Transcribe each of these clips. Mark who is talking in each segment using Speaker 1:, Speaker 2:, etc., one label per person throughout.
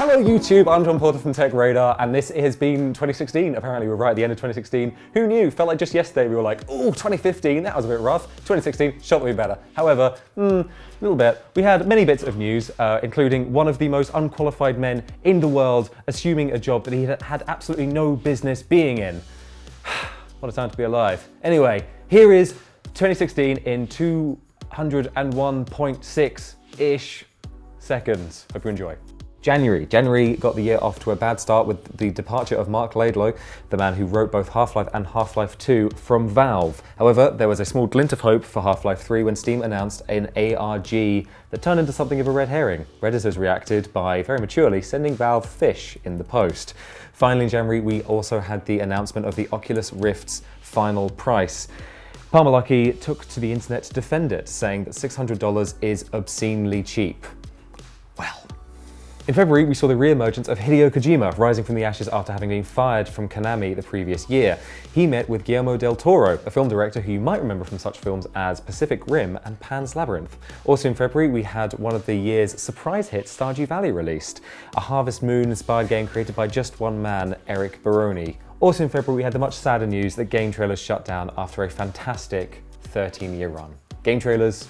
Speaker 1: Hello YouTube, I'm Jon Porter from Tech Radar, and this has been 2016. Apparently we're right at the end of 2016. Who knew? Felt like just yesterday we were like, oh, 2015, that was a bit rough. 2016, sure be better. However, a little bit. We had many bits of news, including one of the most unqualified men in the world assuming a job that he had absolutely no business being in. What a time to be alive. Anyway, here is 2016 in 201.6-ish seconds. Hope you enjoy. January got the year off to a bad start with the departure of Mark Laidlaw, the man who wrote both Half-Life and Half-Life 2 from Valve. However, there was a small glint of hope for Half-Life 3 when Steam announced an ARG that turned into something of a red herring. Redditors reacted by, very maturely, sending Valve fish in the post. Finally in January, we also had the announcement of the Oculus Rift's final price. Palmer Luckey took to the internet to defend it, saying that $600 is obscenely cheap. Well. In February, we saw the re-emergence of Hideo Kojima, rising from the ashes after having been fired from Konami the previous year. He met with Guillermo del Toro, a film director who you might remember from such films as Pacific Rim and Pan's Labyrinth. Also in February, we had one of the year's surprise hits, Stardew Valley, released, a Harvest Moon-inspired game created by just one man, Eric Baroni. Also in February, we had the much sadder news that game trailers shut down after a fantastic 13-year run. Game trailers,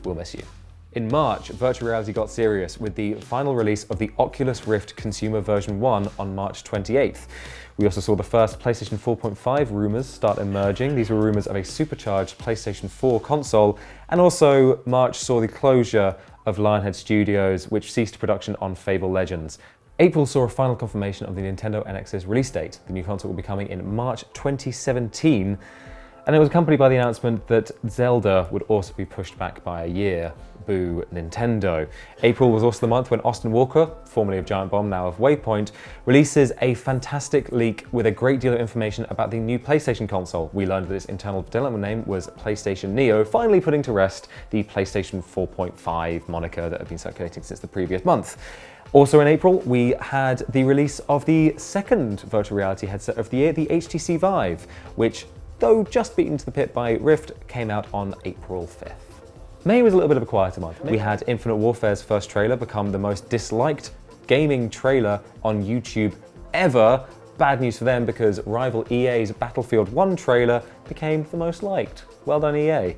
Speaker 1: we'll miss you. In March, virtual reality got serious with the final release of the Oculus Rift Consumer version 1 on March 28th. We also saw the first PlayStation 4.5 rumors start emerging. These were rumors of a supercharged PlayStation 4 console, and also March saw the closure of Lionhead Studios, which ceased production on Fable Legends. April saw a final confirmation of the Nintendo NX's release date. The new console will be coming in March 2017, and it was accompanied by the announcement that Zelda would also be pushed back by a year. Boo, Nintendo. April was also the month when Austin Walker, formerly of Giant Bomb, now of Waypoint, releases a fantastic leak with a great deal of information about the new PlayStation console. We learned that its internal development name was PlayStation Neo, finally putting to rest the PlayStation 4.5 moniker that had been circulating since the previous month. Also in April, we had the release of the second virtual reality headset of the year, the HTC Vive, which, though just beaten to the pit by Rift, came out on April 5th. May was a little bit of a quieter month. We had Infinite Warfare's first trailer become the most disliked gaming trailer on YouTube ever. Bad news for them because rival EA's Battlefield 1 trailer became the most liked. Well done, EA.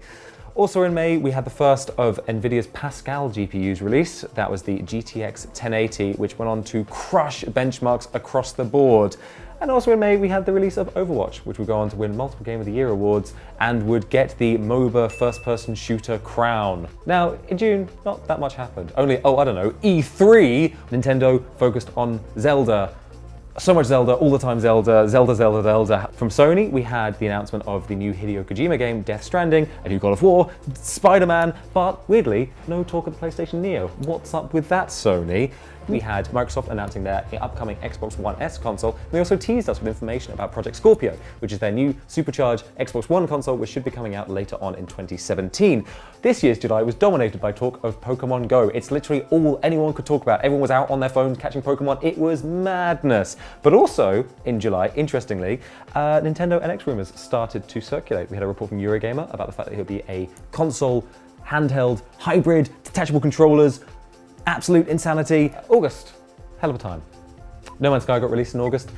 Speaker 1: Also in May, we had the first of Nvidia's Pascal GPUs released. That was the GTX 1080, which went on to crush benchmarks across the board. And also in May, we had the release of Overwatch, which would go on to win multiple Game of the Year awards and would get the MOBA first-person shooter crown. Now, in June, not that much happened. Only, E3, Nintendo focused on Zelda. So much Zelda, all the time Zelda. From Sony, we had the announcement of the new Hideo Kojima game, Death Stranding, a new God of War, Spider-Man, but weirdly, no talk of the PlayStation Neo. What's up with that, Sony? We had Microsoft announcing their upcoming Xbox One S console. They also teased us with information about Project Scorpio, which is their new supercharged Xbox One console, which should be coming out later on in 2017. This year's July was dominated by talk of Pokémon Go. It's literally all anyone could talk about. Everyone was out on their phones catching Pokémon. It was madness. But also, in July, interestingly, Nintendo NX rumors started to circulate. We had a report from Eurogamer about the fact that it would be a console, handheld, hybrid, detachable controllers, absolute insanity. August, hell of a time. No Man's Sky got released in August,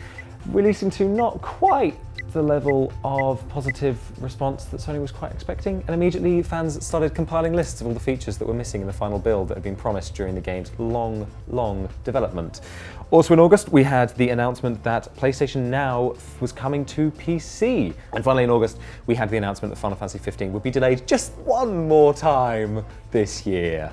Speaker 1: releasing to not quite the level of positive response that Sony was quite expecting, and immediately fans started compiling lists of all the features that were missing in the final build that had been promised during the game's long development. Also in August, we had the announcement that PlayStation Now was coming to PC. And finally in August, we had the announcement that Final Fantasy 15 would be delayed just one more time this year.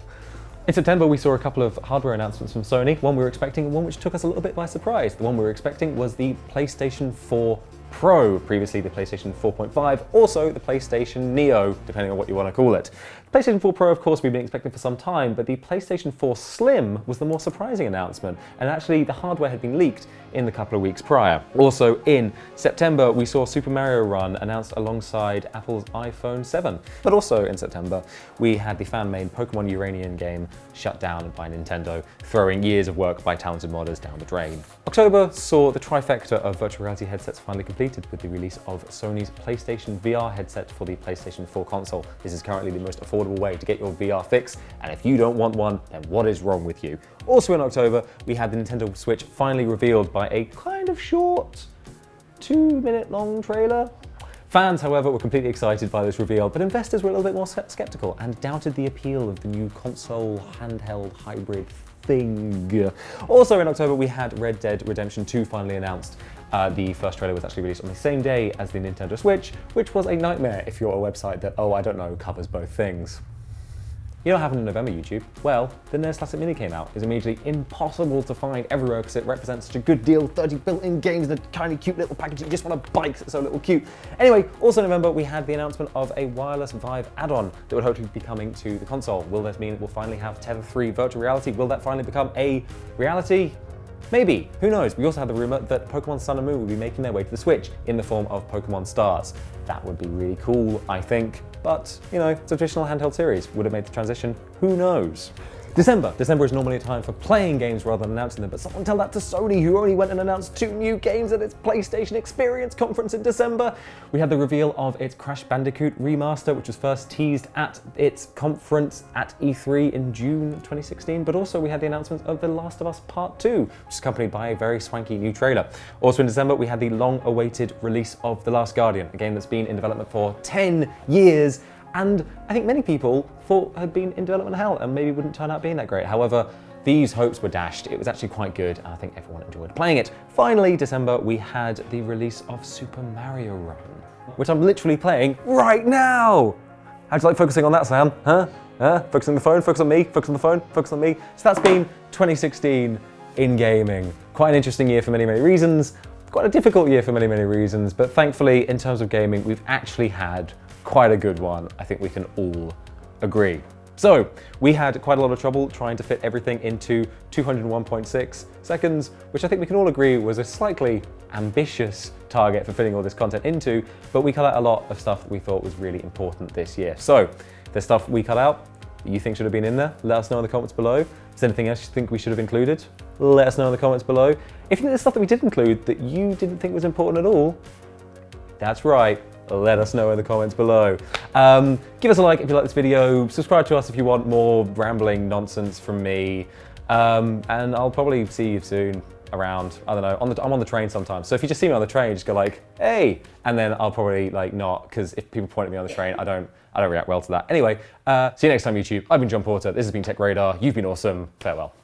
Speaker 1: In September, we saw a couple of hardware announcements from Sony, one we were expecting and one which took us a little bit by surprise. The one we were expecting was the PlayStation 4 Pro, previously the PlayStation 4.5, also the PlayStation Neo, depending on what you want to call it. The PlayStation 4 Pro, of course, we've been expecting for some time, but the PlayStation 4 Slim was the more surprising announcement, and actually the hardware had been leaked in the couple of weeks prior. Also in September, we saw Super Mario Run announced alongside Apple's iPhone 7. But also in September, we had the fan-made Pokémon Uranian game shut down by Nintendo, throwing years of work by talented modders down the drain. October saw the trifecta of virtual reality headsets finally completed with the release of Sony's PlayStation VR headset for the PlayStation 4 console. This is currently the most affordable affordable way to get your VR fix, and if you don't want one, then what is wrong with you? Also in October, we had the Nintendo Switch finally revealed by a kind of short, 2-minute long trailer. Fans, however, were completely excited by this reveal, but investors were a little bit more skeptical and doubted the appeal of the new console handheld hybrid thing. Also in October, we had Red Dead Redemption 2 finally announced. The first trailer was actually released on the same day as the Nintendo Switch, which was a nightmare if you're a website that, oh, I don't know, covers both things. You know what happened in November, YouTube? Well, the NES Classic Mini came out. It's immediately impossible to find everywhere because it represents such a good deal, 30 built-in games in a tiny cute little package you just want to buy because it's so little cute. Anyway, also in November, we had the announcement of a wireless Vive add-on that would hopefully be coming to the console. Will that mean we'll finally have Tether 3 virtual reality? Will that finally become a reality? Maybe, who knows? We also had the rumor that Pokemon Sun and Moon will be making their way to the Switch in the form of Pokemon Stars. That would be really cool, I think. But, you know, it's a traditional handheld series. Would have made the transition? Who knows? December is normally a time for playing games rather than announcing them, but someone tell that to Sony, who only went and announced 2 new games at its PlayStation Experience conference in December. We had the reveal of its Crash Bandicoot remaster, which was first teased at its conference at E3 in June 2016, but also we had the announcement of The Last of Us Part 2, which is accompanied by a very swanky new trailer. Also in December, we had the long-awaited release of The Last Guardian, a game that's been in development for 10 years, and I think many people thought had been in development hell and maybe wouldn't turn out being that great. However, these hopes were dashed. It was actually quite good, and I think everyone enjoyed playing it. Finally, December, we had the release of Super Mario Run, which I'm literally playing right now. How'd you like focusing on that, Sam? Huh? Focus on the phone, focus on me, focus on the phone, focus on me. So that's been 2016 in gaming. Quite an interesting year for many, many reasons. Quite a difficult year for many, many reasons, but thankfully, in terms of gaming, we've actually had quite a good one. I think we can all agree. So, we had quite a lot of trouble trying to fit everything into 201.6 seconds, which I think we can all agree was a slightly ambitious target for fitting all this content into, but we cut out a lot of stuff that we thought was really important this year. So, the stuff we cut out that you think should have been in there, let us know in the comments below. If there's anything else you think we should have included, let us know in the comments below. If you think there's stuff that we did include that you didn't think was important at all, that's right. Let us know in the comments below. Give us a like if you like this video, subscribe to us if you want more rambling nonsense from me, and I'll probably see you soon around, I don't know, I'm on the train sometimes, so if you just see me on the train, just go like, hey, and then I'll probably like not, because if people point at me on the train, I don't react well to that. Anyway, see you next time, YouTube. I've been Jon Porter, this has been Tech Radar, you've been awesome, farewell.